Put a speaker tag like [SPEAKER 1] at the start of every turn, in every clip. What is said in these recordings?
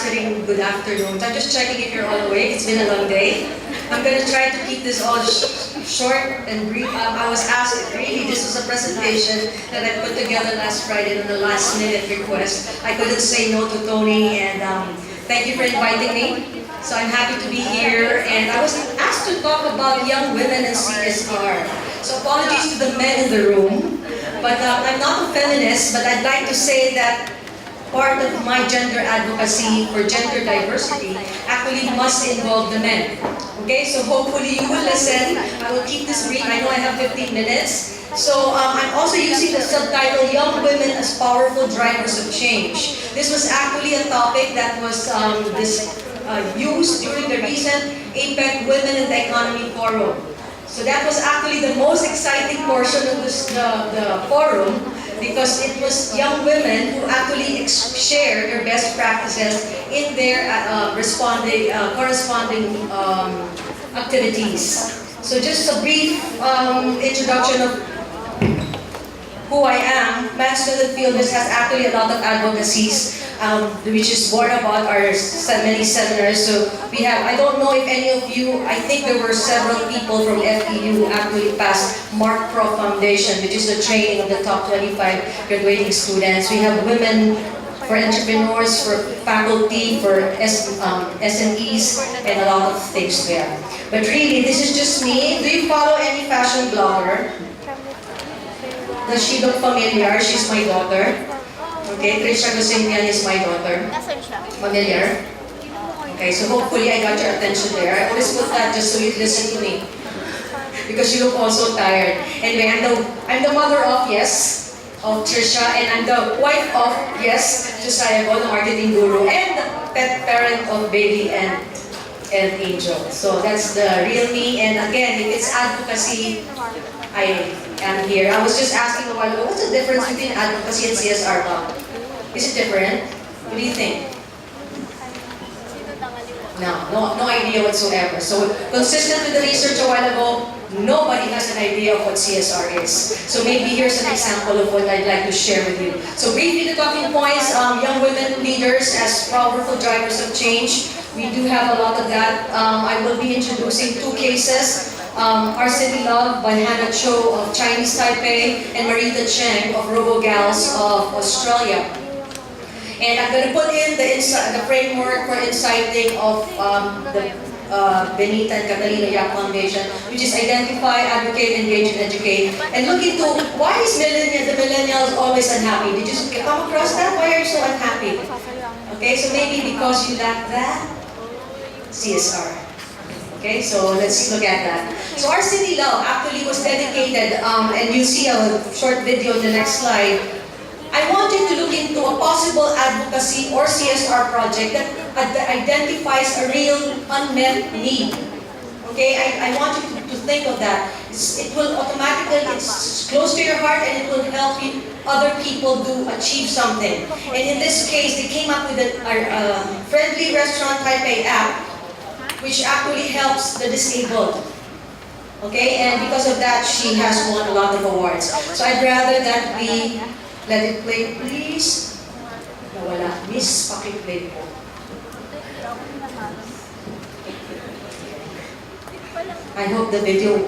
[SPEAKER 1] answering good afternoon. I'm just checking if you're all awake. It's been a long day. I'm going to try to keep this all short and brief. I was asked, really, this was a presentation that I put together last Friday on the last minute request. I couldn't say no to Tony, and thank you for inviting me. So I'm happy to be here, and I was asked to talk about young women and CSR. So apologies to the men in the room, but I'm not a feminist, but I'd like to say that part of my gender advocacy for gender diversity actually must involve the men. Okay, so hopefully you will listen. I will keep this brief. I know I have 15 minutes. So I'm also using the subtitle, Young Women as Powerful Drivers of Change. This was actually a topic that was used during the recent APEC Women in the Economy Forum. So that was actually the most exciting portion of the forum, because it was young women who actually shared their best practices in their corresponding activities. So just a brief introduction of who I am. Men's Student Fielders has actually a lot of advocacies, which is more about our many seminars. So we have, I don't know if any of you, I think there were several people from FEU who actually passed Mark Pro Foundation, which is the training of the top 25 graduating students. We have women for entrepreneurs, for faculty, for SMEs, and a lot of things there. But really, this is just me. Do you follow any fashion blogger? Does she look familiar? She's my daughter. Okay, Trisha Gosimian is my daughter. Familiar? Okay, so hopefully I got your attention there. I always put that just so you listen to me, because you look also tired. Anyway, I'm the mother of, yes, of Trisha, and I'm the wife of, yes, Josiah, the marketing guru, and the pet parent of Bailey and Angel. So that's the real me. And again, if it's advocacy, I am here. I was just asking a while ago, what's the difference between advocacy and CSR, Bob? Is it different? What do you think? No idea whatsoever. So consistent with the research a while ago, nobody has an idea of what CSR is. So maybe here's an example of what I'd like to share with you. So briefly, the talking points, young women leaders as powerful drivers of change. We do have a lot of that. I will be introducing two cases. Our City Love by Hannah Cho of Chinese Taipei and Marita Cheng of RoboGals of Australia. And I'm going to put in the framework for inciting of the Benita and Catalina Yap Foundation, which is identify, advocate, engage, and educate. And look into why is the millennials always unhappy? Did you come across that? Why are you so unhappy? Okay, so maybe because you lack that CSR. Okay, so let's look at that. So our City Love actually was dedicated, and you'll see a short video on the next slide. I wanted to look into a possible advocacy or CSR project that identifies a real unmet need. Okay, I want you to think of that. It will automatically, it's close to your heart, and it will help you, other people achieve something. And in this case, they came up with a friendly restaurant Taipei app, which actually helps the disabled. Okay, and because of that, she has won a lot of awards. So I'd rather that we let it play, please. Nawala. Miss, pakiplay po. I hope the video,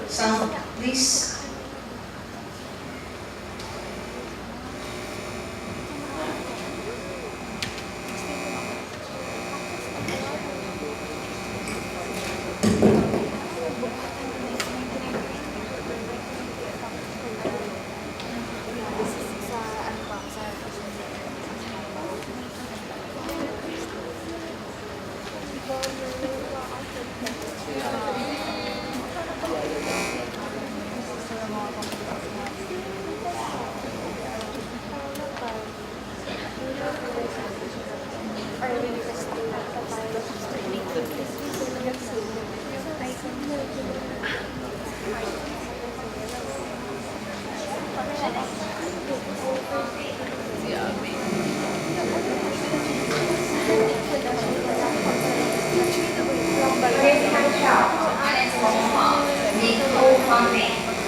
[SPEAKER 1] sound, please.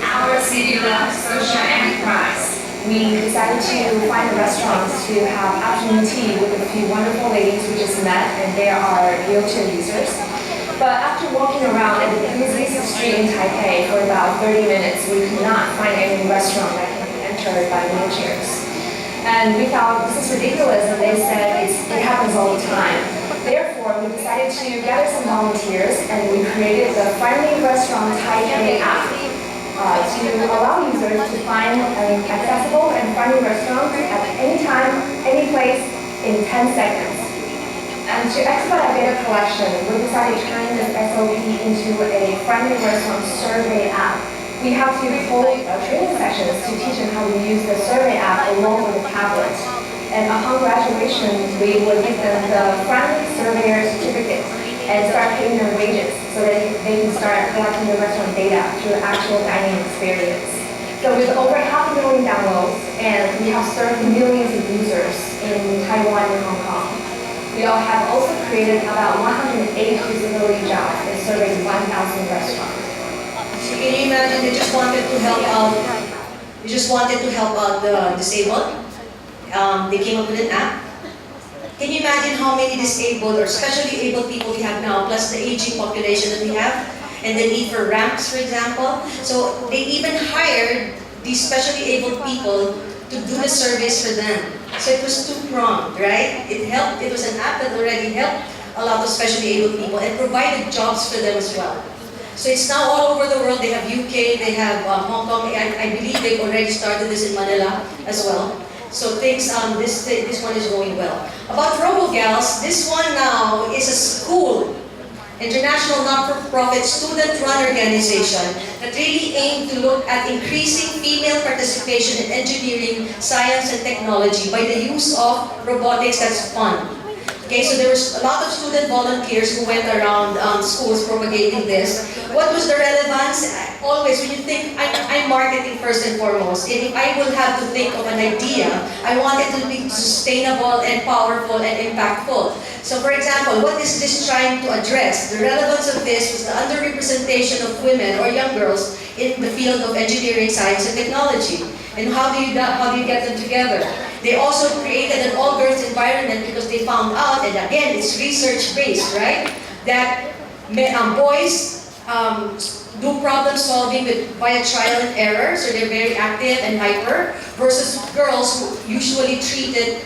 [SPEAKER 2] Our City Love Social Enterprise. we decided to find a restaurant to have afternoon tea with a few wonderful ladies we just met, and they are wheelchair users. But after walking around at the busiest street in Taipei for about 30 minutes, we could not find any restaurant that can be entered by wheelchairs. And we thought this is ridiculous, and they said it happens all the time. Therefore, we decided to gather some volunteers, and we created the Friendly Restaurant Taipei app to allow users to find an accessible and friendly restaurant at any time, any place, in 10 seconds. And to expedite data collection, we decided to turn this SOP into a friendly restaurant survey app. We have to hold training sessions to teach them how to use the survey app along with the tablet. And upon graduation, we will give them the friendly surveyor certificate and start paying them wages so that they can start collecting the restaurant data through actual dining experience. So with over 500,000 downloads, and we have served millions of users in Taiwan and Hong Kong. We all have also created about 108 disability jobs and surveyed 1,000 restaurants.
[SPEAKER 1] So can you imagine they just wanted to help out, the disabled? They came up with an app. Can you imagine how many disabled or specially able people we have now, plus the aging population that we have, and the need for ramps, for example? So they even hired these specially able people to do the surveys for them. So it was two-pronged, right? It helped, it was an app that already helped a lot of specially able people and provided jobs for them as well. So it's now all over the world. They have UK, they have Hong Kong. I believe they've already started this in Manila as well. So things, this one is going well. About RoboGals, this one now is a school, international not-for-profit student-run organization that really aimed to look at increasing female participation in engineering, science, and technology by the use of robotics that's fun. Okay, so there was a lot of student volunteers who went around schools propagating this. What was the relevance? Always, when you think, I'm marketing first and foremost, and if I will have to think of an idea, I want it to be sustainable and powerful and impactful. So for example, what is this trying to address? The relevance of this was the underrepresentation of women or young girls in the field of engineering, science, and technology. And how do you get them together? They also created an all-girls environment because they found out, and again, it's research-based, right? That boys do problem solving via trial and error, so they're very active and hyper, versus girls who usually treat it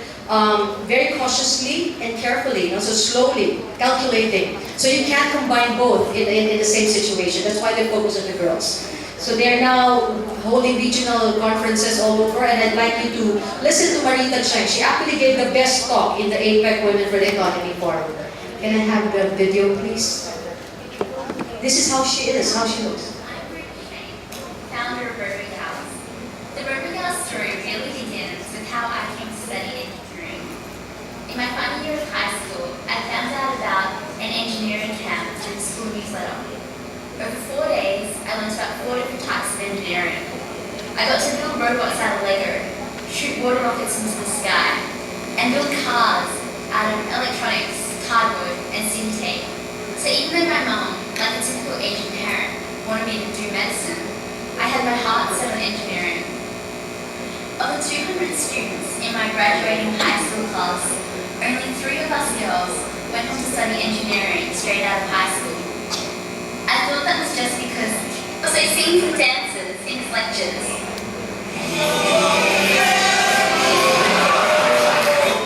[SPEAKER 1] very cautiously and carefully, so slowly, calculating. So you can't combine both in the same situation. That's why they focus on the girls. So they're now holding regional conferences all over, and I'd like you to listen to Marita Cheng. She actually gave the best talk in the APEC Women for the Economy Forum. Can I have the video, please? This is how she is, how she looks.
[SPEAKER 3] I'm Brittany Cheng, founder of RoboGals. The RoboGals story really begins with how I came to study engineering. In my final year of high school, I found out about an engineering camp through the school newsletter. Over 4 days, I learned about 4 different types of engineering. I got to build robots out of Lego, shoot water rockets into the sky, and build cars out of electronics, cardboard, and sin tape. So even though my mom, like a typical Asian parent, wanted me to do medicine, I had my heart set on engineering. Of the 200 students in my graduating high school class, only 3 of us girls went on to study engineering straight out of high school. I thought that was just because I was singing and dances in his lectures.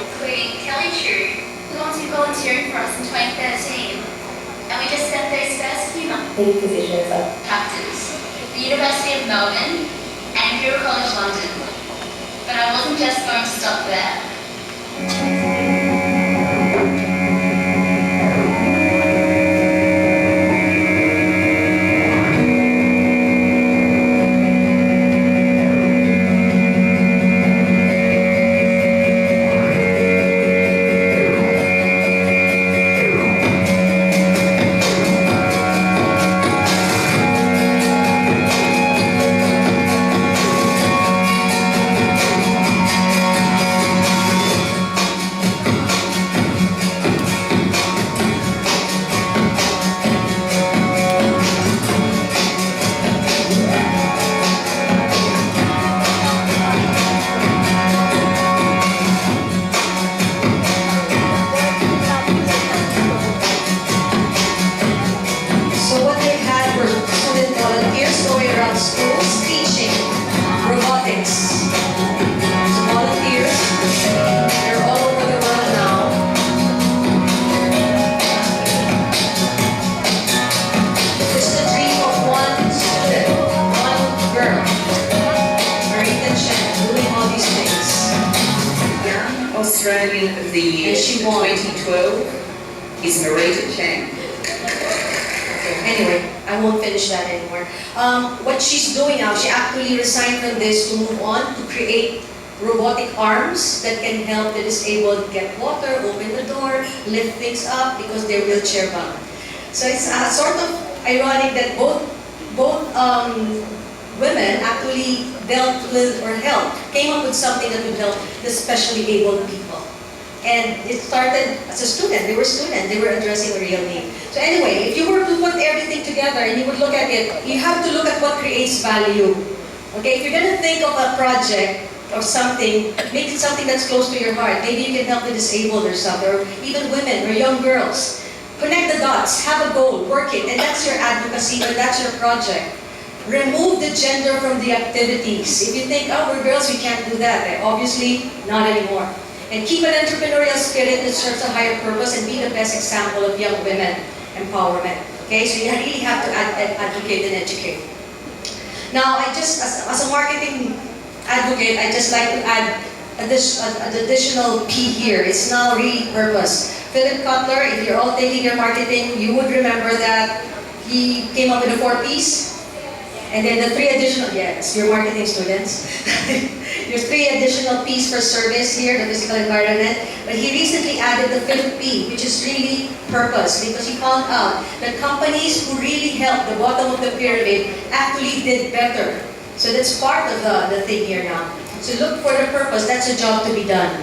[SPEAKER 3] Including Kelly True, who wants to be volunteering for us in 2013. And we just spent those first few months in positions of captains, the University of Melbourne and Imperial College London. But I wasn't just going to stop there.
[SPEAKER 4] Australian of the Year
[SPEAKER 1] And she won.
[SPEAKER 4] 2012 is Marita Chang.
[SPEAKER 1] Anyway, I won't finish that anymore. What she's doing now, she actually resigned from this to move on to create robotic arms that can help the disabled get water, open the door, lift things up because they're wheelchair bound. So it's sort of ironic that both women actually dealt with or helped, came up with something that would help the specially abled people. And it started as a student. They were students. They were addressing a real need. So anyway, if you were to put everything together and you would look at it, you have to look at what creates value. Okay, if you're going to think of a project or something, make it something that's close to your heart. Maybe you can help the disabled or something, or even women or young girls. Connect the dots, have a goal, work it, and that's your advocacy or that's your project. Remove the gender from the activities. If you think, oh, we're girls, we can't do that, obviously not anymore. And keep an entrepreneurial spirit that serves a higher purpose and be the best example of young women empowerment. Okay, so you really have to advocate and educate. Now, as a marketing advocate, I just like to add an additional P here. It's now really purpose. Philip Kotler, if you're all taking your marketing, you would remember that he came up with the 4 Ps. And then the 3 additional, yes, your marketing students. There's 3 additional P's for service here, the physical environment. But he recently added the 5th P, which is really purpose, because he found out that companies who really helped the bottom of the pyramid actually did better. So that's part of the thing here now. So look for the purpose, that's a job to be done.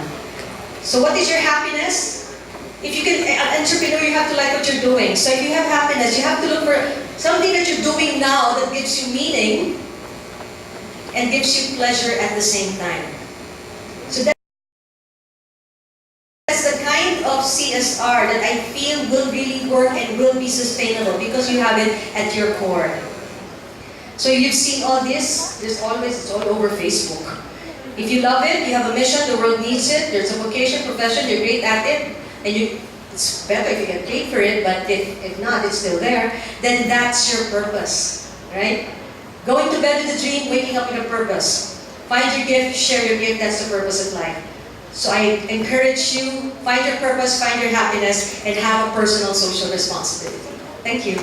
[SPEAKER 1] So what is your happiness? If you can, an entrepreneur, you have to like what you're doing. So if you have happiness, you have to look for something that you're doing now that gives you meaning and gives you pleasure at the same time. So that's the kind of CSR that I feel will really work and will be sustainable because you have it at your core. So you've seen all this, it's all over Facebook. If you love it, you have a mission, the world needs it, there's a vocation, profession, you're great at it, and it's better if you get paid for it, but if not, it's still there, then that's your purpose, right? Going to bed with a dream, waking up with a purpose. Find your gift, share your gift, that's the purpose of life. So I encourage you, find your purpose, find your happiness, and have a personal social responsibility. Thank you.